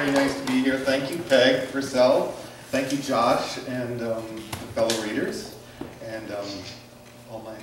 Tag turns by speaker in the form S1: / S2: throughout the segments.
S1: very nice to be here. Thank you, Peg Purcell. Thank you, Josh, and the fellow readers, and all my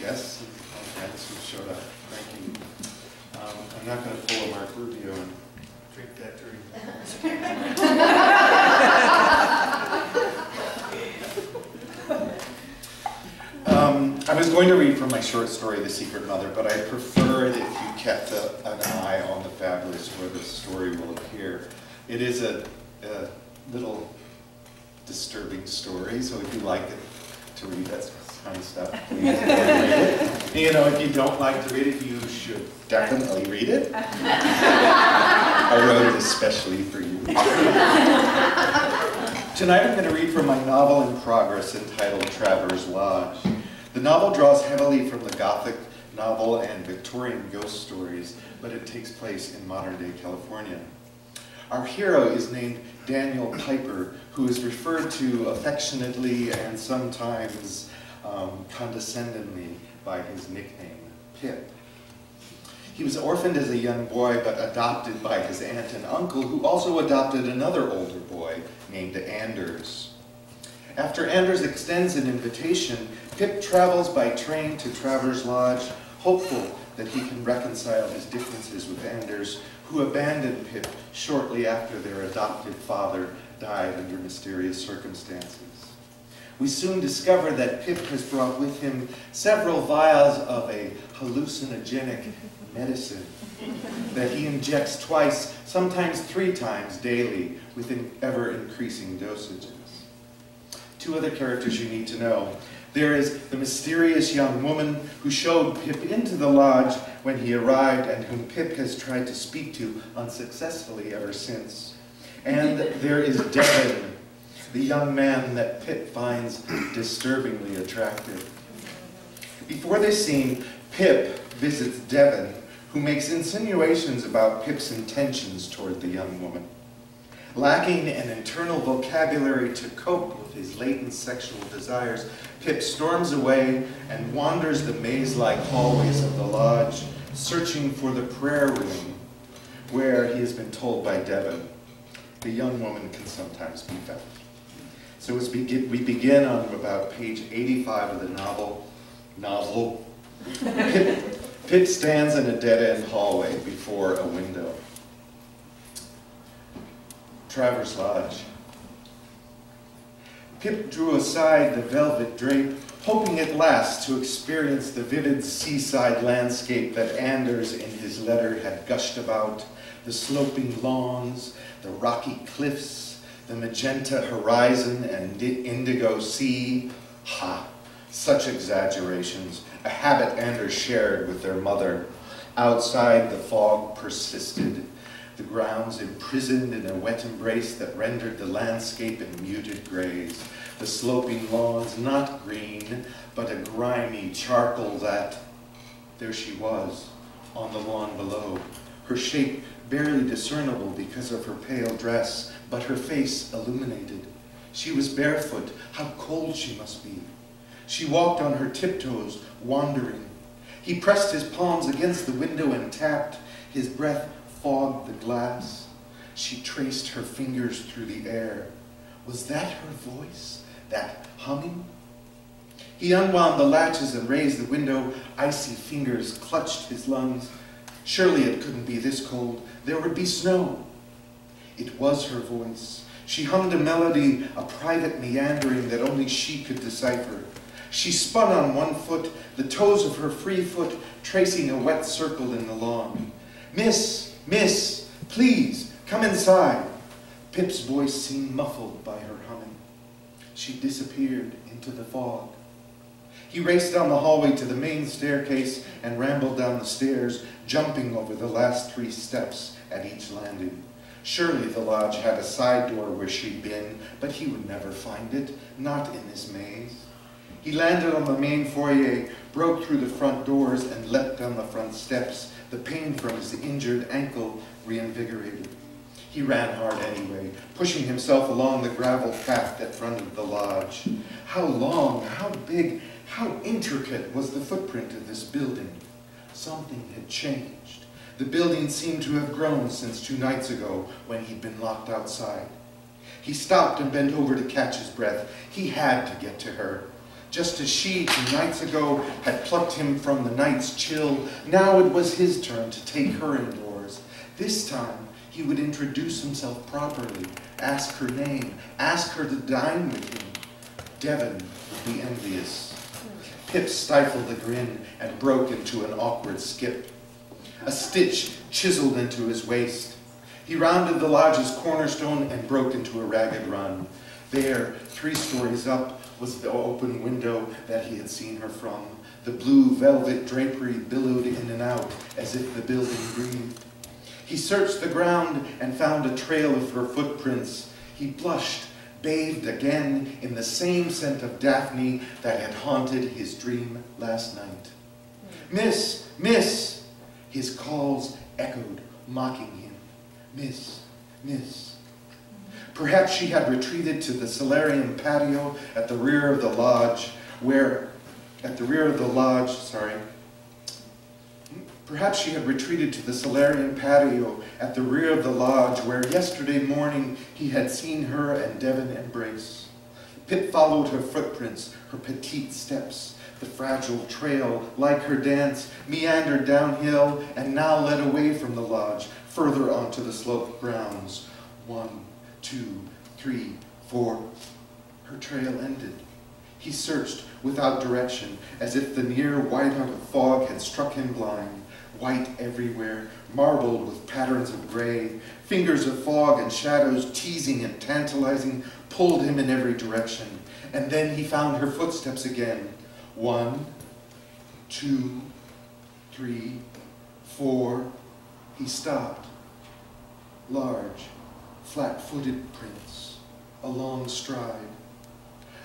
S1: guests and my friends who showed up. Thank you. I'm not going to pull a Mark Rubio and drink that drink. I was going to read from my short story, The Secret Mother, but I prefer it if you kept an eye on the Fabulist where the story will appear. It is a little disturbing story, so if you like it to read that kind of stuff, please read it. You know, if you don't like to read it, you should definitely read it. I wrote it especially for you. Tonight I'm going to read from my novel in progress entitled Traveller's Lodge. The novel draws heavily from the Gothic novel and Victorian ghost stories, but it takes place in modern-day California. Our hero is named Daniel Piper, who is referred to affectionately and sometimes condescendingly by his nickname, Pip. He was orphaned as a young boy, but adopted by his aunt and uncle, who also adopted another older boy named Anders. After Anders extends an invitation, Pip travels by train to Traveller's Lodge, hopeful that he can reconcile his differences with Anders, who abandoned Pip shortly after their adoptive father died under mysterious circumstances. We soon discover that Pip has brought with him several vials of a hallucinogenic medicine that he injects twice, sometimes 3 times daily, with ever-increasing dosages. 2 other characters you need to know. There is the mysterious young woman who showed Pip into the lodge when he arrived and whom Pip has tried to speak to unsuccessfully ever since. And there is Devin, the young man that Pip finds disturbingly attractive. Before this scene, Pip visits Devin, who makes insinuations about Pip's intentions toward the young woman. Lacking an internal vocabulary to cope with his latent sexual desires, Pip storms away and wanders the maze-like hallways of the lodge, searching for the prayer room, where he has been told by Devin the young woman can sometimes be found. So as we begin on about page 85 of the novel, Pip stands in a dead-end hallway before a window. Traveller's Lodge. Pip drew aside the velvet drape, hoping at last to experience the vivid seaside landscape that Anders in his letter had gushed about, the sloping lawns, the rocky cliffs, the magenta horizon and indigo sea. Ha! Such exaggerations, a habit Anders shared with their mother. Outside, the fog persisted, the grounds imprisoned in a wet embrace that rendered the landscape in muted grays. The sloping lawns not green, but a grimy charcoal that... There she was, on the lawn below, her shape barely discernible because of her pale dress, but her face illuminated. She was barefoot. How cold she must be. She walked on her tiptoes, wandering. He pressed his palms against the window and tapped. His breath fogged the glass. She traced her fingers through the air. Was that her voice? That humming? He unwound the latches and raised the window. Icy fingers clutched his lungs. Surely it couldn't be this cold. There would be snow. It was her voice. She hummed a melody, a private meandering that only she could decipher. She spun on one foot, the toes of her free foot tracing a wet circle in the lawn. Miss, miss, please, come inside. Pip's voice seemed muffled by her humming. She disappeared into the fog. He raced down the hallway to the main staircase and rambled down the stairs, jumping over the last 3 steps at each landing. Surely the lodge had a side door where she'd been, but he would never find it, not in this maze. He landed on the main foyer, broke through the front doors, and leapt down the front steps, the pain from his injured ankle reinvigorated. He ran hard anyway, pushing himself along the gravel path that fronted the lodge. How long, how big, how intricate was the footprint of this building. Something had changed. The building seemed to have grown since 2 nights ago when he'd been locked outside. He stopped and bent over to catch his breath. He had to get to her. Just as she, 2 nights ago, had plucked him from the night's chill, now it was his turn to take her indoors. This time, he would introduce himself properly, ask her name, ask her to dine with him. Devon would be envious. Pip stifled a grin and broke into an awkward skip. A stitch chiseled into his waist. He rounded the lodge's cornerstone and broke into a ragged run. There, 3 stories up, was the open window that he had seen her from. The blue velvet drapery billowed in and out as if the building breathed. He searched the ground and found a trail of her footprints. He blushed, bathed again in the same scent of Daphne that had haunted his dream last night. Miss! Miss! His calls echoed, mocking him. Miss! Miss! Perhaps she had retreated to the solarium patio at the rear of the lodge, Perhaps she had retreated to the solarium patio at the rear of the lodge where yesterday morning he had seen her and Devon embrace. Pip followed her footprints, her petite steps. The fragile trail, like her dance, meandered downhill and now led away from the lodge, further onto the sloped grounds. 1, 2, 3, 4. Her trail ended. He searched without direction, as if the near whiteout of fog had struck him blind. White everywhere, marbled with patterns of gray. Fingers of fog and shadows, teasing and tantalizing, pulled him in every direction. And then he found her footsteps again. 1, 2, 3, 4. He stopped. Large, flat-footed prints, a long stride.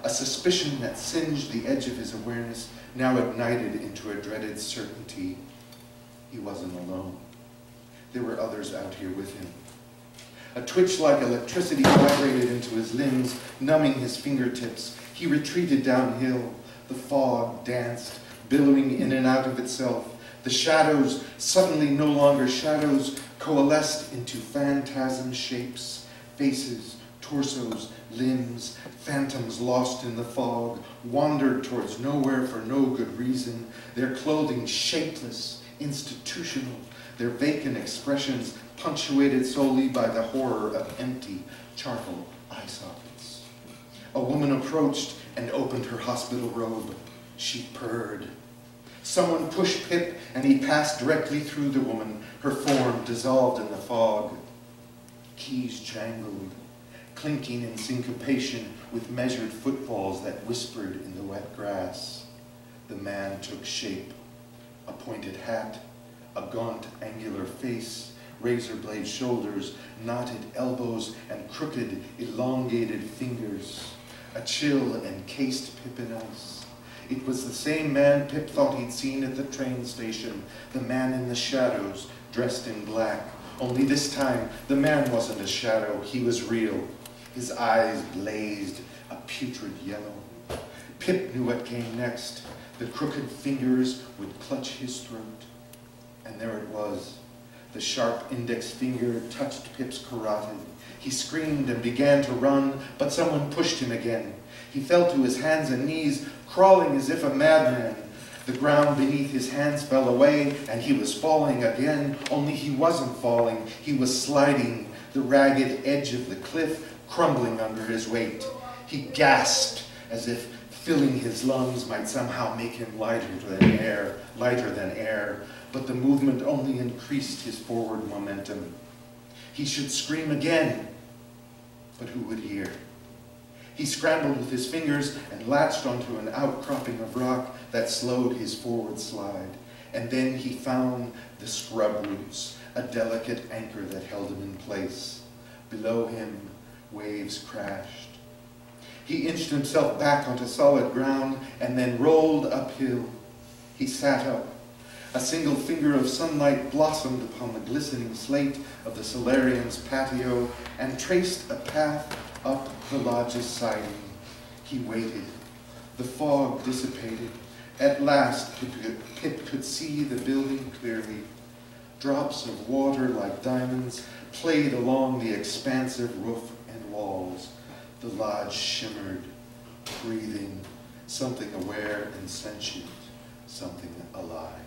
S1: A suspicion that singed the edge of his awareness now ignited into a dreaded certainty. He wasn't alone. There were others out here with him. A twitch like electricity vibrated into his limbs, numbing his fingertips. He retreated downhill. The fog danced, billowing in and out of itself. The shadows, suddenly no longer shadows, coalesced into phantasm shapes, faces, torsos, limbs. Phantoms lost in the fog, wandered towards nowhere for no good reason, their clothing shapeless, institutional, their vacant expressions punctuated solely by the horror of empty charcoal eye sockets. A woman approached and opened her hospital robe. She purred. Someone pushed Pip, and he passed directly through the woman, her form dissolved in the fog. Keys jangled, clinking in syncopation with measured footfalls that whispered in the wet grass. The man took shape. A pointed hat, a gaunt, angular face, razor-blade shoulders, knotted elbows, and crooked, elongated fingers. A chill encased Pip in ice. It was the same man Pip thought he'd seen at the train station, the man in the shadows, dressed in black. Only this time, the man wasn't a shadow, he was real. His eyes blazed a putrid yellow. Pip knew what came next. The crooked fingers would clutch his throat. And there it was. The sharp index finger touched Pip's carotid. He screamed and began to run, but someone pushed him again. He fell to his hands and knees, crawling as if a madman. The ground beneath his hands fell away, and he was falling again, only he wasn't falling. He was sliding, the ragged edge of the cliff crumbling under his weight. He gasped as if filling his lungs might somehow make him lighter than air, but the movement only increased his forward momentum. He should scream again, but who would hear? He scrambled with his fingers and latched onto an outcropping of rock that slowed his forward slide. And then he found the scrub roots, a delicate anchor that held him in place. Below him, waves crashed. He inched himself back onto solid ground and then rolled uphill. He sat up. A single finger of sunlight blossomed upon the glistening slate of the solarium's patio and traced a path up the lodge's siding. He waited. The fog dissipated. At last, Pip could see the building clearly. Drops of water like diamonds played along the expansive roof and walls. The lodge shimmered, breathing, something aware and sentient, something alive.